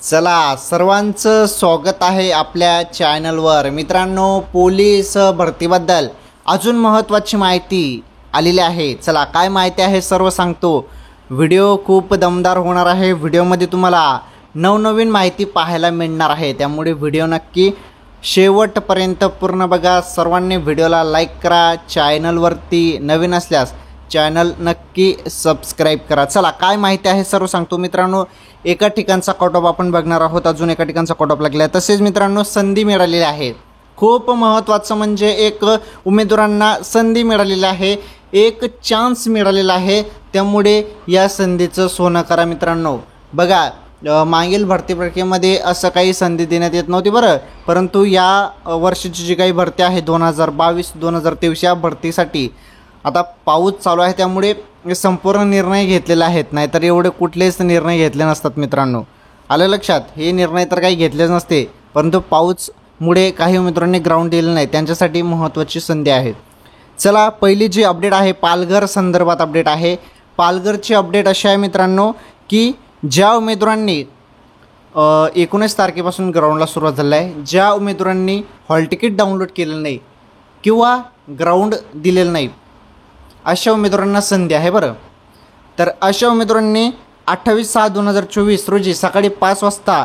चला सर्वांचं स्वागत आहे आपल्या चॅनलवर। मित्रांनो, पोलीस भरतीबद्दल अजून महत्त्वाची माहिती आलेली आहे। चला काय माहिती आहे सर्व सांगतो। व्हिडिओ खूप दमदार होणार आहे। व्हिडिओमध्ये तुम्हाला नवनवीन माहिती पाहायला मिळणार आहे, त्यामुळे व्हिडिओ नक्की शेवटपर्यंत पूर्ण बघा। सर्वांनी व्हिडिओला लाईक करा। चॅनलवरती नवीन असल्यास चॅनल नक्की सबस्क्राईब करा। चला काय माहिती आहे सर्व सांगतो। मित्रांनो, एका ठिकाणचा कट ऑफ आपण बघणार आहोत, अजून एका ठिकाणचा कट ऑफ लागला आहे। तसेच मित्रांनो, संधी मिळालेली आहे। खूप महत्त्वाचं म्हणजे एक उमेदवारांना संधी मिळालेली आहे, एक चान्स मिळालेला आहे, त्यामुळे या संधीचं सोनं करा। मित्रांनो बघा, मागील भरती प्रक्रियेमध्ये असं काही संधी देण्यात येत नव्हती बरं, परंतु या वर्षीची जी काही भरती आहे 2022-2023 या भरतीसाठी आता पाऊस चालू आहे, त्यामुळे संपूर्ण निर्णय घेतलेले आहेत। नाहीतर एवढे कुठलेच निर्णय घेतले नसतात मित्रांनो, आलं लक्षात। हे निर्णय तर काही घेतलेच नसते, परंतु पाऊसमुळे काही उमेदवारांनी ग्राउंड दिले नाही, त्यांच्यासाठी महत्त्वाची संधी आहे। चला पहिली जी अपडेट आहे पालघर संदर्भात अपडेट आहे। पालघरची अपडेट अशी आहे मित्रांनो की ज्या उमेदवारांनी 19 तारखेपासून ग्राउंडला सुरुवात झाली आहे, ज्या उमेदवारांनी हॉल तिकीट डाउनलोड केलेलं नाही किंवा ग्राउंड दिलेलं नाही, अशा उमेदवारांना संधी आहे बरं। तर अशा उमेदवारांनी 28/6/2024 रोजी सकाळी 5 वाजता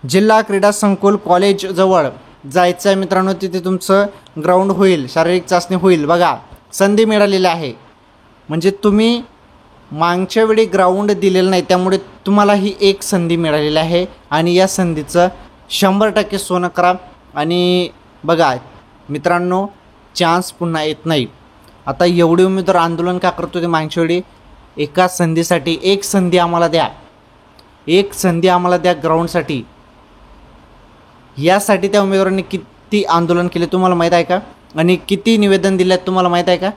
जिल्हा क्रीडा संकुल कॉलेजजवळ जायचं आहे मित्रांनो। तिथे तुमचं ग्राउंड होईल, शारीरिक चाचणी होईल। बघा, संधी मिळालेली आहे, म्हणजे तुम्ही मागच्या वेळी ग्राउंड दिलेलं नाही, त्यामुळे तुम्हाला ही एक संधी मिळालेली आहे आणि या संधीचं 100% सोनं करा। आणि बघा मित्रांनो, चान्स पुन्हा येत नाही। आता एवढे उमेदवार आंदोलन का करतो ते मागच्या वेळी? एका संधीसाठी एक संधी आम्हाला द्या, एक संधी आम्हाला द्या ग्राउंडसाठी। यासाठी त्या उमेदवारांनी किती आंदोलन केले तुम्हाला माहीत आहे का? आणि किती निवेदन दिले आहेत तुम्हाला माहीत आहे का?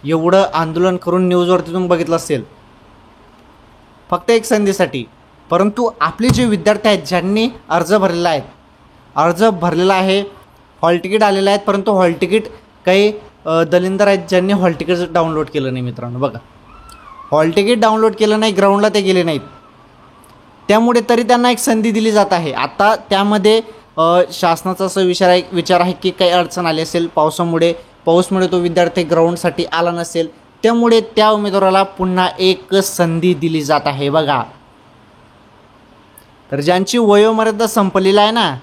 एवढं आंदोलन करून न्यूजवरती तुम्ही बघितलं असेल, फक्त एक संधीसाठी। परंतु आपले जे विद्यार्थी आहेत ज्यांनी अर्ज भरलेला आहे, हॉल तिकीट आलेलं आहेत, परंतु हॉल तिकीट काही दलिंदर आहेत ज्यांनी हॉल तिकीट डाउनलोड केलं नाही मित्रांनो। बघा, हॉल तिकीट डाउनलोड केलं नाही, ग्राउंडला ते गेले नाहीत, त्यामुळे तरी त्यांना एक संधी दिली जात आहे। आता त्यामध्ये शासनाचा असा विचार आहे की काही अडचण आली असेल पावसामुळे तो विद्यार्थी ग्राउंडसाठी आला नसेल, त्यामुळे त्या उमेदवाराला पुन्हा एक संधी दिली जात आहे। बघा, तर ज्यांची वयोमर्यादा संपलेली आहे ना,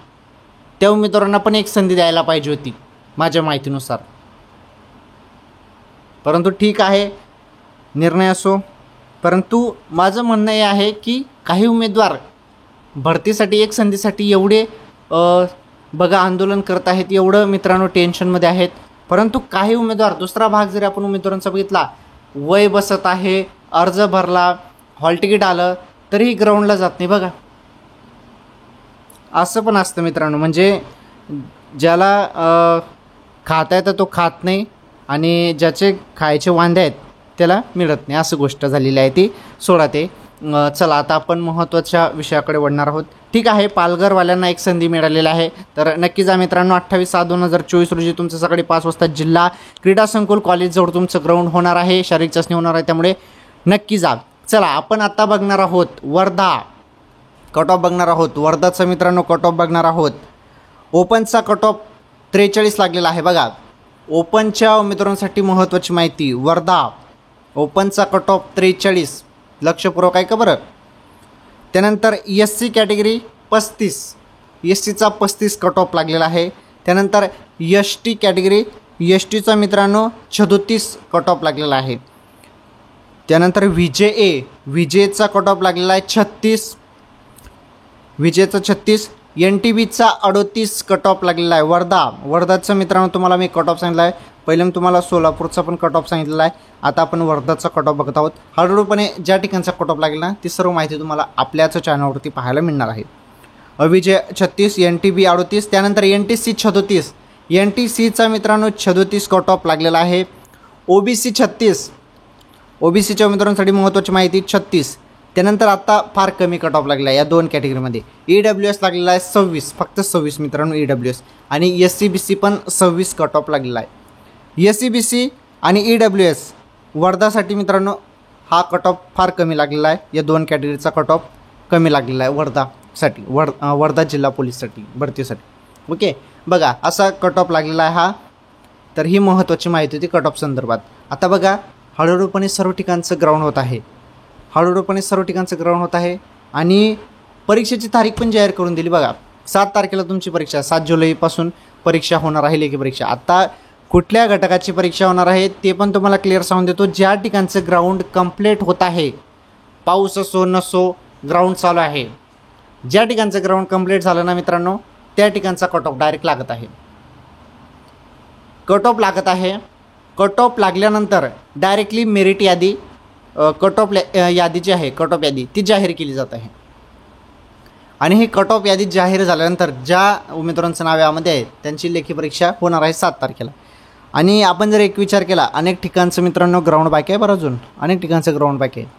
त्या उमेदवारांना पण एक संधी द्यायला पाहिजे होती माझ्या माहितीनुसार। परंतु ठीक आहे, निर्णय असो। परंतु माझं म्हणणं हे आहे की काही उमेदवार भरतीसाठी एक संधीसाठी एवढे बघा आंदोलन करत आहेत, एवढं मित्रांनो टेन्शनमध्ये आहेत। परंतु काही उमेदवार, दुसरा भाग जरी आपण उमेदवारांचा बघितला, वय बसत आहे, अर्ज भरला, हॉल तिकीट आलं, तरीही ग्राउंडला जात नाही। बघा, असं पण असतं मित्रांनो, म्हणजे ज्याला खाता येतं तो खात नाही आणि ज्याचे खायचे वांदे आहेत त्याला मिळत नाही, असं गोष्ट झालेली आहे ती। सोडा ते। चला आता आपण महत्त्वाच्या विषयाकडे वळणार आहोत। ठीक आहे, पालघरवाल्यांना एक संधी मिळालेली आहे, तर नक्की जा मित्रांनो। 28/6/2024 रोजी तुमचं सकाळी 5 वाजता जिल्हा क्रीडा संकुल कॉलेजजवळ तुमचं ग्राउंड होणार आहे, शारीरिक चाचणी होणार आहे, त्यामुळे नक्की जा। चला आपण आता बघणार आहोत वर्धा कट ऑफ बघणार आहोत। वर्धाचा मित्रांनो कट ऑफ बघणार आहोत। ओपनचा कट ऑफ 43 लागलेला आहे। बघा, ओपनच्या उमेदवारांसाठी महत्त्वाची माहिती, वर्धा ओपनचा कट ऑफ 43, लक्षपूर्वक आहे का बरं। त्यानंतर SC कॅटेगरी 35, SCचा 35 कट ऑफ लागलेला आहे। त्यानंतर ST कॅटेगरी, STचा मित्रांनो 37 कट ऑफ लागलेला आहे। त्यानंतर VJचा कट ऑफ लागलेला आहे 36, विजेचा 36, NTBचा 38 कट ऑफ लागलेला आहे। वर्धाचं मित्रांनो तुम्हाला मी कट ऑफ सांगितलं आहे, पहिले मी तुम्हाला सोलापूरचा पण कट ऑफ सांगितलेला आहे, आता आपण वर्धाचा कट ऑफ बघत आहोत। हळूहळूपणे ज्या ठिकाणचा कट ऑफ लागेल ना, ती सर्व माहिती तुम्हाला आपल्याच चॅनलवरती पाहायला मिळणार आहे। विजय 36, NTB 38, त्यानंतर NTC 37, NTCचा मित्रांनो 37 कट ऑफ लागलेला आहे। OBC 36, OBCच्या उमेदवारांसाठी महत्त्वाची माहिती 36। त्यानंतर आता फार कमी कट ऑफ लागला आहे या दोन कॅटेगरीमध्ये। EWS लागलेला आहे 26, फक्त 26 मित्रांनो EWS, आणि SCBC पण 26 कट ऑफ लागलेला आहे। SCBC आणि EWS वर्धासाठी मित्रांनो हा कट ऑफ फार कमी लागलेला आहे, या दोन कॅटेगरीचा कट ऑफ। कमी लागलेला आहे वर्धासाठी वर्धा जिल्हा पोलीससाठी भरतीसाठी. ओके, बघा असा कट ऑफ लागलेला आहे हा. तर ही महत्त्वाची माहिती होती कट ऑफ संदर्भात. आता बघा हळूहळूपणे सर्व ठिकाणचं ग्राउंड होत आहे, हळूहळूपणे सर्व ठिकाणचं ग्राउंड होत आहे. आणि परीक्षेची तारीख पण जाहीर करून दिली बघा. 7 तारखेला तुमची परीक्षा, 7 जुलैपासून परीक्षा होणार आहे, लेखी परीक्षा. आता कुठल्या घटकाची परीक्षा होणार आहे ते पण तुम्हाला क्लिअर सांगून देतो. ज्या ठिकाणचं ग्राउंड कंप्लीट होत आहे, पाऊस असो नसो ग्राउंड चालू आहे, ज्या ठिकाणचं ग्राउंड कंप्लीट झालं ना मित्रांनो, त्या ठिकाणचा कट ऑफ डायरेक्ट लागत आहे. कट ऑफ लागत आहे. कट ऑफ लागल्यानंतर डायरेक्टली मेरिट यादी, कट ऑफ यादी जी आहे, कट ऑफ यादी ती जाहीर केली जात आहे. आणि ही कट ऑफ यादी जाहीर झाल्यानंतर ज्या उमेदवारांचं नाव यामध्ये आहे त्यांची लेखी परीक्षा होणार आहे 7 तारखेला. आणि आपण जर एक विचार केला, अनेक ठिकाणचं मित्रांनो ग्राउंड बाकी आहे बरं, अजून अनेक ठिकाणचं ग्राउंड बाकी आहे.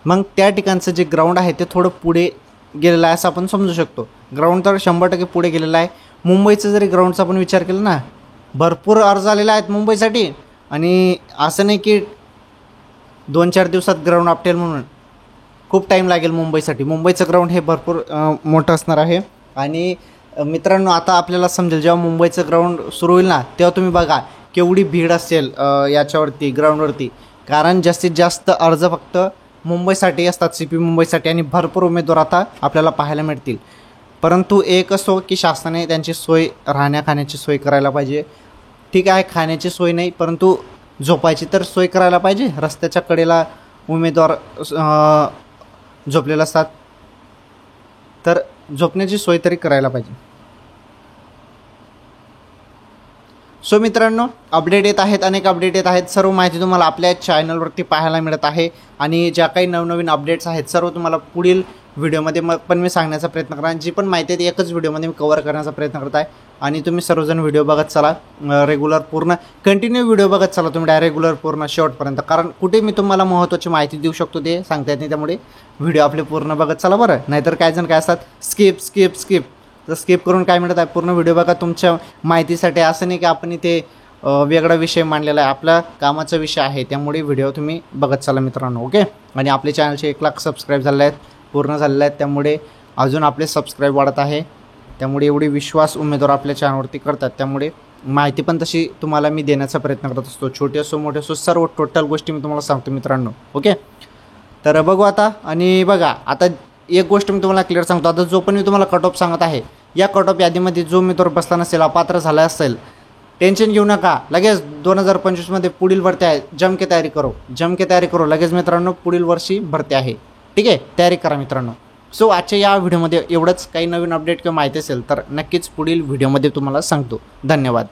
मग त्या ठिकाणचं जे ग्राउंड आहे ते थोडं पुढे गेलेलं आहे असं आपण समजू शकतो. ग्राउंड तर 100% पुढे गेलेलं आहे. मुंबईचं जरी ग्राउंडचा आपण विचार केला ना, भरपूर अर्ज आलेले आहेत मुंबईसाठी. आणि असं नाही की 2-4 दिवसात ग्राउंड आपटेल म्हणून, खूप टाईम लागेल मुंबईसाठी. मुंबईचं ग्राउंड हे भरपूर मोठं असणार आहे. आणि मित्रांनो आता आपल्याला समजेल जेव्हा मुंबईचं ग्राउंड सुरू होईल ना, तेव्हा तुम्ही बघा केवढी भीड असेल याच्यावरती ग्राउंडवरती. कारण जास्तीत जास्त अर्ज फक्त मुंबईसाठी असतात, CP मुंबईसाठी. आणि भरपूर उमेदवार आता आपल्याला पाहायला मिळतील. परंतु एक असो की शासनाने त्यांची सोय, राहण्या खाण्याची सोय करायला पाहिजे. ठीक आहे, खाण्याची सोय नाही परंतु झोपायची तर सोय करायला पाहिजे. रस्त्याच्या कडेला उमेदवार झोपलेले असतात, तर झोपण्याची सोय तरी करायला पाहिजे. सो मित्रांनो अपडेट येत आहेत, अनेक अपडेट येत आहेत. सर्व माहिती तुम्हाला आपल्या चॅनलवरती पाहायला मिळत आहे. आणि ज्या काही नवनवीन अपडेट्स आहेत सर्व तुम्हाला पुढील व्हिडिओमध्ये पण मी सांगण्याचा प्रयत्न करा. जी पण माहिती आहे एकच व्हिडिओमध्ये मी कव्हर करण्याचा प्रयत्न करत आहे. आणि तुम्ही सर्वजण व्हिडिओ बघत चला, रेग्युलर पूर्ण कंटिन्यू व्हिडिओ बघत चला तुम्ही, रेग्युलर पूर्ण शेवटपर्यंत. कारण कुठे मी तुम्हाला महत्त्वाची माहिती देऊ शकतो ते सांगता येत नाही, त्यामुळे व्हिडिओ आपले पूर्ण बघत चला बरं. नाहीतर काय जण काय असतात स्किप तर स्किप करून काय मिळत आहे, पूर्ण व्हिडिओ बघा तुमच्या माहितीसाठी. असं नाही की आपण इथे वेगळा विषय मांडलेला आहे, आपला कामाचा विषय आहे, त्यामुळे व्हिडिओ तुम्ही बघत चला मित्रांनो. ओके, आणि आपले चॅनलचे 1 लाख सबस्क्राईब झाले आहेत, पूर्ण झालेले आहेत. त्यामुळे अजून आपले सबस्क्राईब वाढत आहे. त्यामुळे एवढी विश्वास उमेदवार आपल्या चॅनलवरती करतात. त्यामुळे माहिती पण तशी तुम्हाला मी देण्याचा प्रयत्न करत असतो. छोटे असो मोठे असो सर्व टोटल गोष्टी मी तुम्हाला सांगतो मित्रांनो. ओके, तर बघू आता. आणि बघा आता एक गोष्ट मी तुम्हाला क्लिअर सांगतो. आता जो पण मी तुम्हाला कट ऑफ सांगत आहे, या कट ऑफ यादीमध्ये जो उमेदवार बसला नसेल, अपात्र झाला असेल, टेन्शन घेऊ नका. लगेच 2025मध्ये पुढील भरती आहे, जम के तयारी करो लगेच मित्रांनो. पुढील वर्षी भरती आहे, ठीक आहे, तयारी करा मित्रांनो. सो आजच्या या व्हिडिओमध्ये एवढंच. काही नवीन अपडेट किंवा माहिती असेल तर नक्कीच पुढील व्हिडिओमध्ये तुम्हाला सांगतो. धन्यवाद.